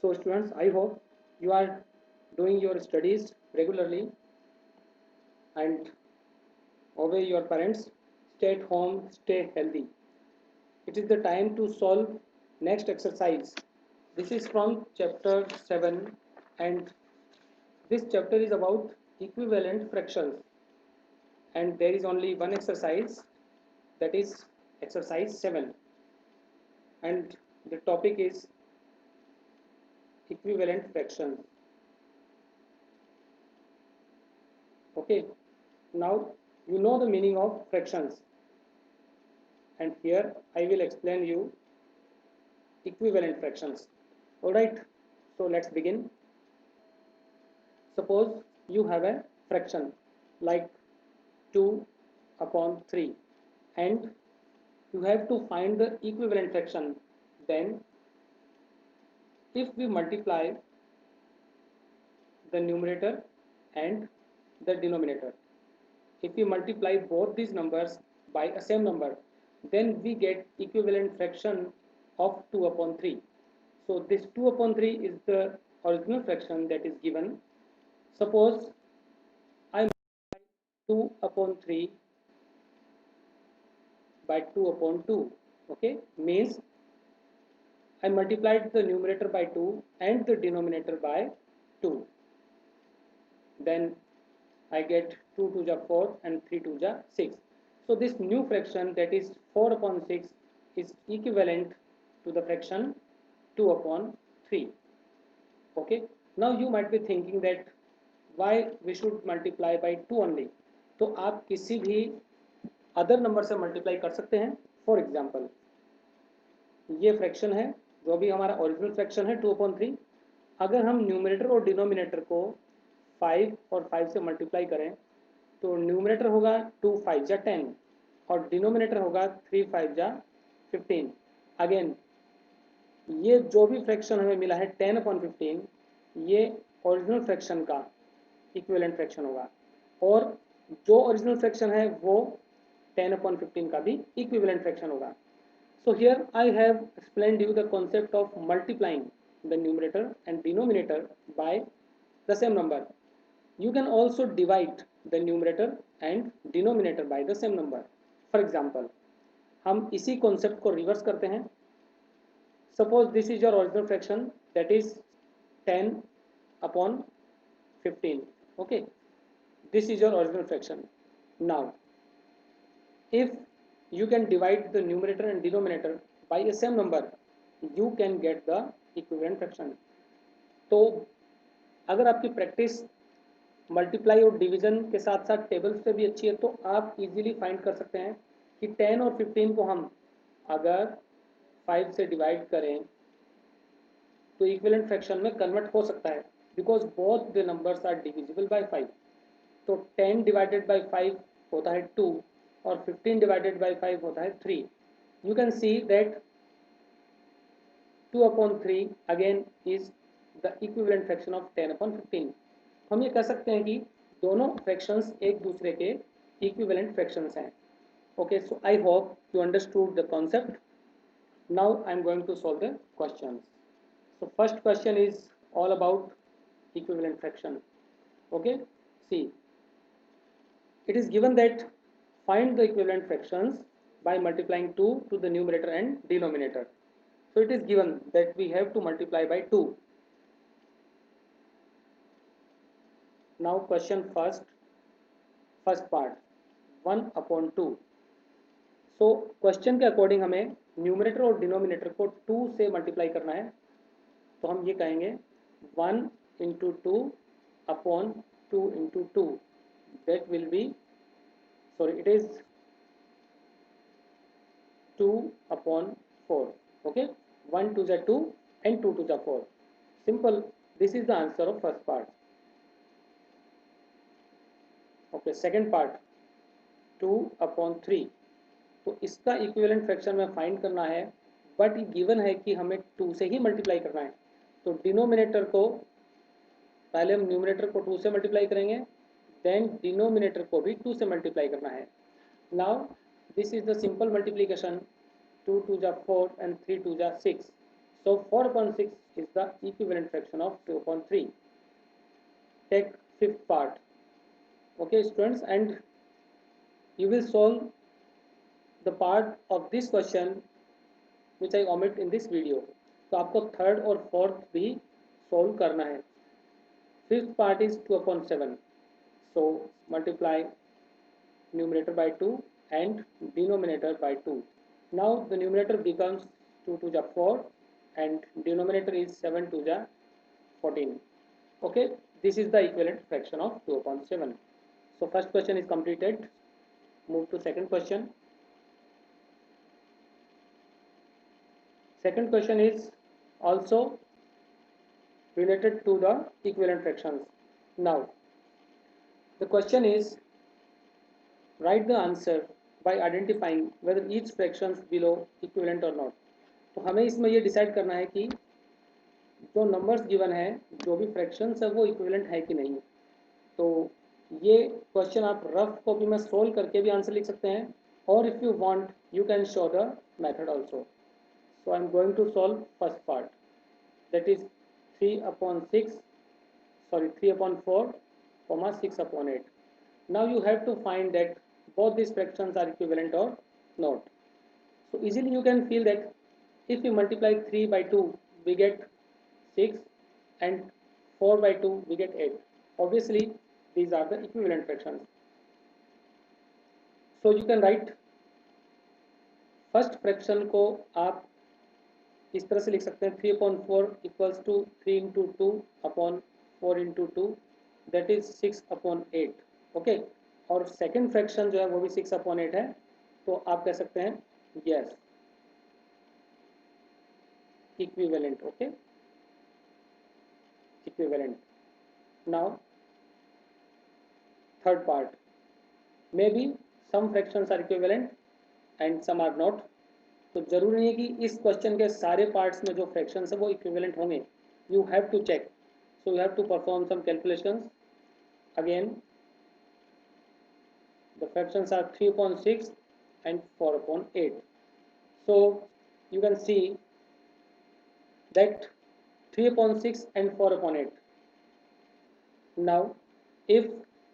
So students, I hope you are doing your studies regularly and obey your parents. Stay at home, stay healthy. It is the time to solve next exercise. This is from chapter 7 and this chapter is about equivalent fractions and there is only one exercise, that is exercise 7, and the topic is equivalent fractions. Okay, now you know the meaning of fractions and here I will explain you equivalent fractions. Alright, so let's begin. Suppose you have a fraction like 2 upon 3 and you have to find the equivalent fraction. Then if we multiply the numerator and the denominator, if we multiply both these numbers by a same number, then we get equivalent fraction of 2 upon 3. So this 2 upon 3 is the original fraction that is given. Suppose I multiply 2 upon 3 by 2 upon 2. Okay, means I multiplied the numerator by 2 and the denominator by 2. Then I get 2 to the 4 and 3 to the 6. So this new fraction, that is 4 upon 6, is equivalent to the fraction 2 upon 3. Okay, now you might be thinking that why we should multiply by 2 only. तो आप किसी भी other number से multiply कर सकते हैं. For example ये fraction है, जो भी हमारा ओरिजिनल फ्रैक्शन है 2 अपॉन 3. अगर हम न्यूमरेटर और डिनोमिनेटर को 5 और 5 से मल्टीप्लाई करें तो न्यूमरेटर होगा 2 5 जा 10 और डिनोमिनेटर होगा 3 5 जा 15. अगेन ये जो भी फ्रैक्शन हमें मिला है 10 अपॉन 15, ये ओरिजिनल फ्रैक्शन का इक्विवेलेंट फ्रैक्शन होगा और जो ओरिजिनल फ्रैक्शन है वो 10 upon 15 का भी equivalent fraction होगा. So here I have explained you the concept of multiplying the numerator and denominator by the same number. You can also divide the numerator and denominator by the same number. For example, हम इसी concept को reverse करते हैं. Suppose this is your original fraction, that is 10 upon 15. Okay, this is your original fraction. Now if you can divide the numerator and denominator by a same number, you can get the equivalent fraction. तो अगर आपकी practice multiply और division के साथ साथ tables पे भी अच्छी है तो आप इजीली फाइंड कर सकते हैं कि 10 और 15 को हम अगर 5 से डिवाइड करें तो इक्विवेलेंट फ्रैक्शन में कन्वर्ट हो सकता है, because both the numbers are divisible by 5. तो 10 डिवाइडेड बाय 5 होता है 2 और 15 डिवाइडेड बाय 5 होता है 3. You can see that 2 upon 3 again is the equivalent fraction of 10 upon 15. हम ये कह सकते हैं कि दोनों फ्रैक्शंस एक दूसरे के इक्विवेलेंट फ्रैक्शंस हैं. Okay, so I hope you understood the concept. Now I am going to solve the questions. So first question is all about equivalent fraction. Okay, see, it is given that find the equivalent fractions by multiplying 2 to the numerator and denominator. So it is given that we have to multiply by 2. Now question first part 1 upon 2. So question के according हमें numerator और denominator को 2 से multiply करना है, तो हम ये कहेंगे 1 into 2 upon 2 into 2. That will be, sorry, it is 2 upon 4. Okay, 1 to the 2 and 2 to the 4. Simple. This is the answer of first part. Okay, second part 2 upon 3. तो इसका इक्विवेलेंट फ्रैक्शन में find करना है, but given है कि हमें 2 से ही multiply करना है. तो डिनोमिनेटर को पहले हम न्यूमरेटर को 2 से मल्टीप्लाई करेंगे, देन डिनोमिनेटर को भी 2 से मल्टीप्लाई करना है. Now this is the simple multiplication, 2 to the 4 and 3 to the 6. So 4 upon 6 is the equivalent fraction of 2 upon 3. Take fifth part. Okay students, and you will solve the part of this question which I omit in this video. तो आपको third और fourth भी solve करना है. Fifth part is 2 upon 7. So multiply numerator by 2 and denominator by 2. Now the numerator becomes 2 to the 4 and denominator is 7 to the 14. Okay, this is the equivalent fraction of 2 upon 7. So first question is completed. Move to second question. Second question is also related to the equivalent fractions. Now the question is, write the answer by identifying whether each fraction is below equivalent or not. तो हमें इसमें ये decide करना है कि जो numbers given है, जो भी फ्रैक्शंस है वो इक्विवेलेंट है कि नहीं. तो ये क्वेश्चन आप रफ कॉपी में सोल्व करके भी आंसर लिख सकते हैं, और if you want you can show the method also. So I am going to solve first part, that is 3 upon 6, sorry 3 upon 4, 6 upon 8. Now you have to find that both these fractions are equivalent or not. So easily you can feel that if we multiply 3 by 2 we get 6 and 4 by 2 we get 8. Obviously these are the equivalent fractions. So you can write first fraction को आप इस तरह से लिख सकते हैं 3 upon 4 equals to 3 into 2 upon 4 into 2, that is 6 upon 8. Okay, और second fraction जो है वो भी 6 upon 8 है, तो आप कह सकते हैं yes equivalent. Okay, equivalent. Now third part, maybe some fractions are equivalent and some are not. तो जरूरी नहीं है कि इस क्वेश्चन के सारे पार्ट्स में जो फ्रैक्शंस है वो इक्विवेलेंट होंगे. You have to check, so you have to perform some calculations. Again the fractions are 3 upon 6 and 4 upon 8. So you can see that 3 upon 6 and 4 upon 8. Now if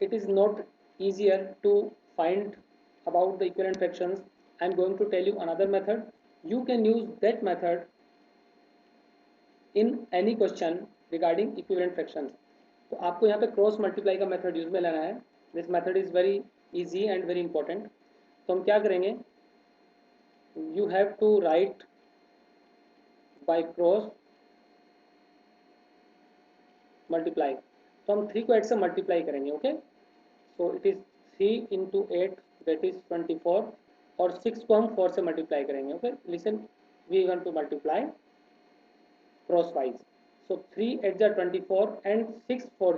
it is not easier to find about the equivalent fractions, I am going to tell you another method. You can use that method in any question regarding equivalent fractions. तो आपको यहाँ पे cross multiply का method use में लेना है. This method is very easy and very important. तो हम क्या करेंगे, you have to write by cross multiply. तो हम 3 को 8 से मल्टीप्लाई करेंगे. Okay, so it is 3 into 8 that is 24, और 6 को हम 4 से मल्टीप्लाई करेंगे. Okay, listen, we want to multiply crosswise. So 3 8 जा 24 and 6 4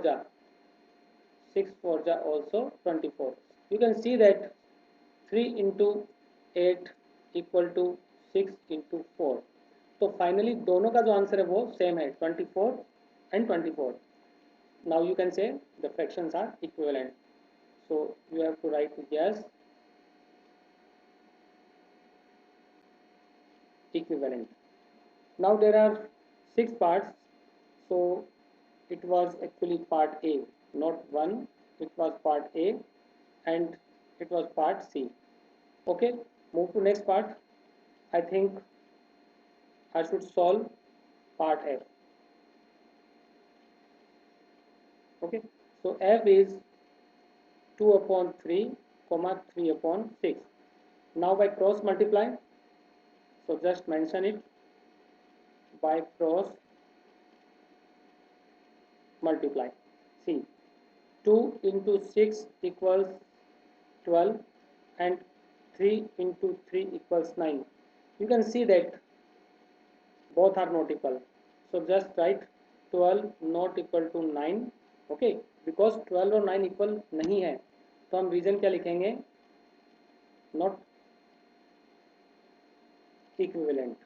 जा also 24. You can see that 3 into 8 equal to 6 into 4. तो फाइनली दोनों का जो आंसर है वो सेम है, 24 and 24. Now you can say the fractions are equivalent. So you have to write yes equivalent. Now there are 6 parts. So it was actually part A, not 1. It was part A and it was part C. Okay, move to next part. I think I should solve part F. Okay, so F is 2 upon 3 comma 3 upon 6. Now by cross multiply, so just mention it by cross multiply. See, 2 into 6 equals 12 and 3 into 3 equals 9. You can see that both are not equal. So just write 12 not equal to 9. Okay, because 12 और 9 equal नहीं है, तो हम reason क्या लिखेंगे, not equivalent.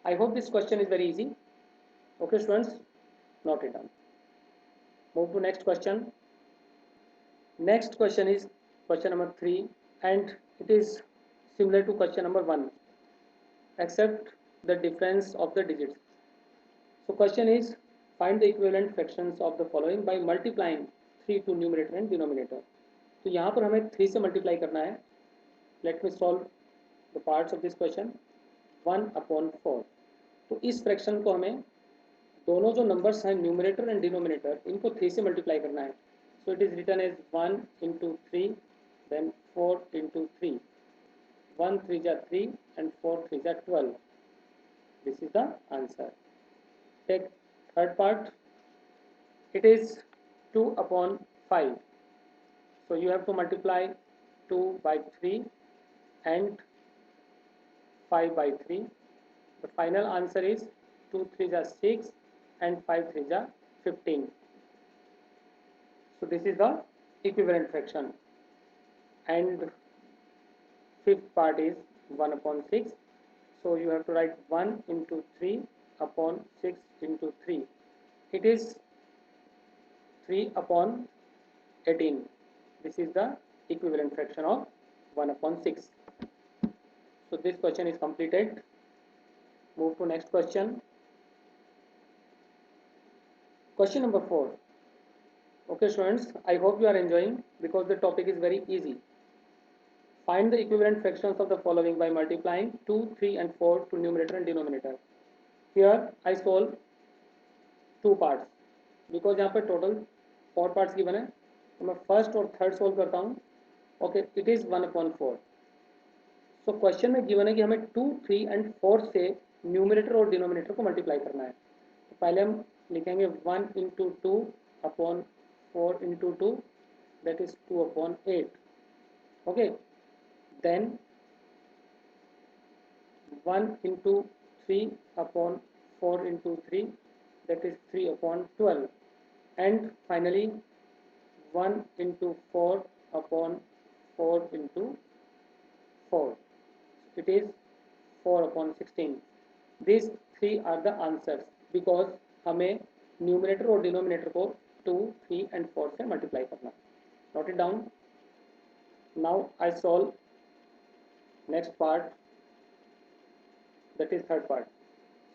I hope this question is very easy. Okay students, note it down. Move to next question. Next question is question number 3 and it is similar to question number 1, except the difference of the digits. So question is, find the equivalent fractions of the following by multiplying 3 to numerator and denominator. तो यहाँ पर हमें 3 से multiply करना है. Let me solve the parts of this question. 1/4. तो इस fraction को हमें दोनों जो नंबर्स हैं न्यूमरेटर एंड डिनोमिनेटर इनको 3 से मल्टीप्लाई करना है. So it is written as 1 into 3 then 4 into 3. 1 3 जा 3 and 4 3 जा 12. This is the answer. Take third part. It is 2/5. So you have to multiply 2 by 3 and 5 by 3. The final answer is 2 3 ja 6 and 5 3 ja 15. So this is the equivalent fraction. And fifth part is 1/6. So you have to write 1 into 3 upon 6 into 3. It is 3/18. This is the equivalent fraction of 1/6. So this question is completed. Move to next question. Question number 4. Okay students, I hope you are enjoying because the topic is very easy. Find the equivalent fractions of the following by multiplying 2, 3 and 4 to numerator and denominator. Here I solve 2 parts because यहाँ पर total 4 parts given है. तो मैं first और third solve करता हूँ. Okay, it is 1/4. So question में given है कि हमें 2, 3 and 4 से numerator और denominator को multiply करना है. तो पहले हम लिखेंगे 1 into 2 upon 4 into 2, that is 2/8. Okay, then 1 into 3 upon 4 into 3, that is 3/12. And finally 1 into 4 upon 4 into 4, it is 4/16. These 3 are the answers because हमें न्यूमरेटर और डिनोमिनेटर को 2, 3 and 4 से मल्टीप्लाई करना. Note it down. Now I solve next part, that is third part.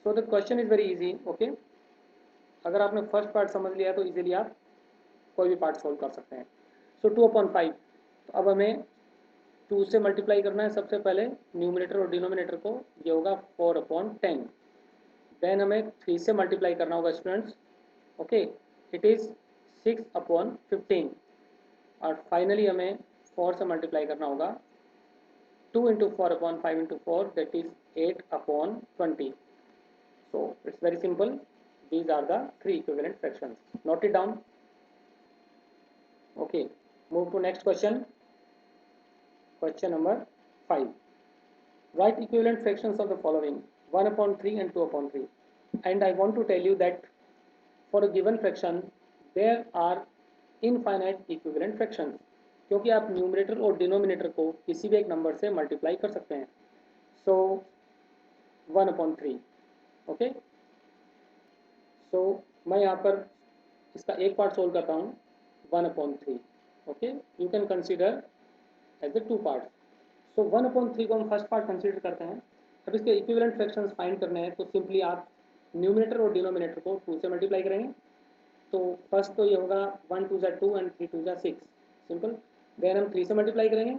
So the question is very easy. Okay, अगर आपने first part समझ लिया तो इजीली आप कोई भी पार्ट सोल्व कर सकते हैं. सो 2/5. तो अब हमें 2 से मल्टीप्लाई करना है. सबसे पहले न्यूमरेटर और डिनोमिनेटर को, ये होगा 4/10. देन हमें 3 से मल्टीप्लाई करना होगा स्टूडेंट्स. Okay, it is 6/15. और फाइनली हमें 4 से मल्टीप्लाई करना होगा. 2 into 4/5 into 4, that is 8/20. So it's very simple. These are the 3 equivalent fractions. Note it down. Okay, move to next question. Question number 5. Write equivalent fractions of the following: 1/3 and 2/3. And I want to tell you that for a given fraction there are infinite equivalent fractions. क्योंकि आप numerator और denominator को किसी भी एक number से multiply कर सकते हैं. सो 1/3. ओके, सो मैं यहाँ पर इसका एक पार्ट सोल्व करता हूँ. 1/3. Okay, you can consider as the 2 part. So 1/3 को हम फर्स्ट पार्ट कंसिडर करते हैं. अब इसके इक्विवेलेंट फ्रैक्शंस फाइंड करने हैं तो सिंपली आप न्यूमरेटर और डिनोमिनेटर को 2 से मल्टीप्लाई करेंगे. तो फर्स्ट तो ये होगा 1 2 2 and 3 2 6. सिंपल. देन हम 3 से मल्टीप्लाई करेंगे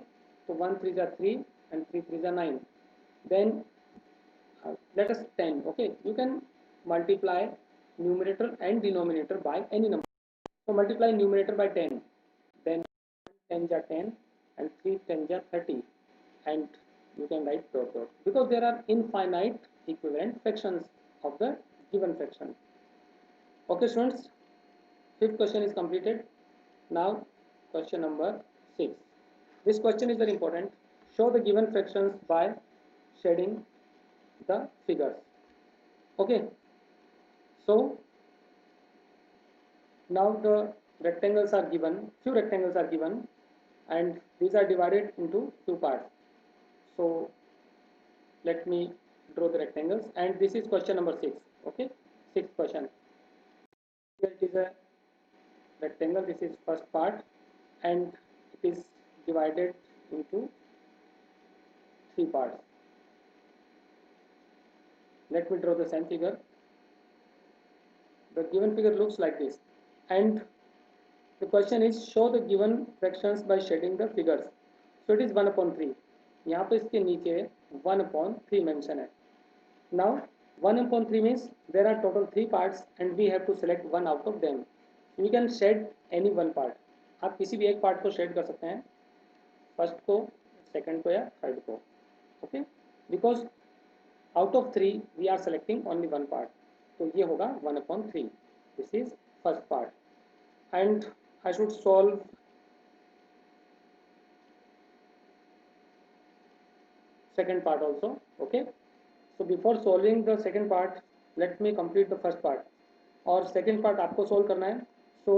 तो 1 3 3 and 3 3 9. Then let us 10. Okay, you can multiply numerator and denominator by any number. So multiply numerator by 10. Then 10 ja 10 and 3 10 ja 30. And you can write dot dot because there are infinite equivalent fractions of the given fraction. Okay students, fifth question is completed. Now question number 6. This question is very important. Show the given fractions by shading the figures. Okay, so now the rectangles are given, few rectangles are given, and these are divided into 2 parts. So let me draw the rectangles, and this is question number 6. Okay, sixth question. Here it is a rectangle. This is first part, and it is divided into 3 parts. let me draw the same figure. The given figure looks like this, and the question is show the given fractions by shading the figures. So it is 1/3. यहाँ पे इसके नीचे 1/3 mention है. Now 1/3 means there are total 3 parts and we have to select one out of them. You can shed any one part. आप किसी भी एक part को शेड कर सकते हैं, फर्स्ट को, सेकंड को या थर्ड को. Okay, because out of 3 we are selecting only one part. तो ये होगा 1/3. This is first part. And I should solve second part also. Okay, so before solving the second part, let me complete the first part. और second part आपको solve करना है. So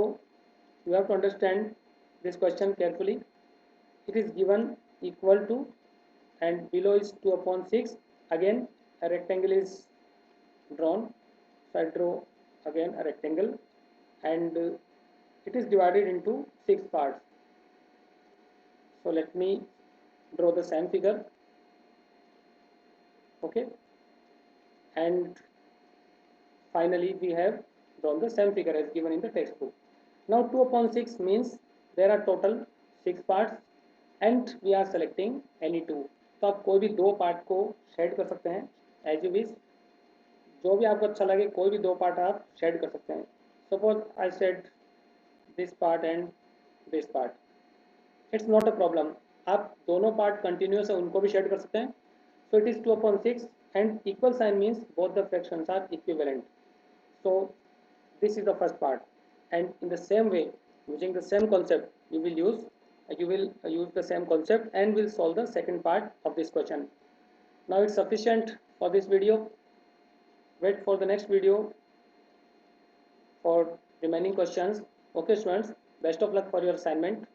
you have to understand this question carefully. It is given equal to, and below is 2/6. Again a rectangle is drawn, so I draw again a rectangle, and it is divided into 6 parts. So let me draw the same figure. Okay, and finally we have drawn the same figure as given in the textbook. Now 2/6 means there are total 6 parts and we are selecting any 2. तो आप कोई भी 2 part को shade कर सकते हैं as you wish. जो भी आपको अच्छा लगे कोई भी 2 पार्ट आप शेड कर सकते हैं. Suppose I shade this part and this part. It's not a problem. आप दोनों पार्ट कंटिन्यूस है उनको भी शेड कर सकते हैं. सो it is 2/6 and equal sign means both the fractions are equivalent. So this is the first part, and in the same way, using the same concept, you will use the same concept and will solve the second part of this question. Now it's sufficient for this video. Wait for the next video for remaining questions. Okay students, best of luck for your assignment.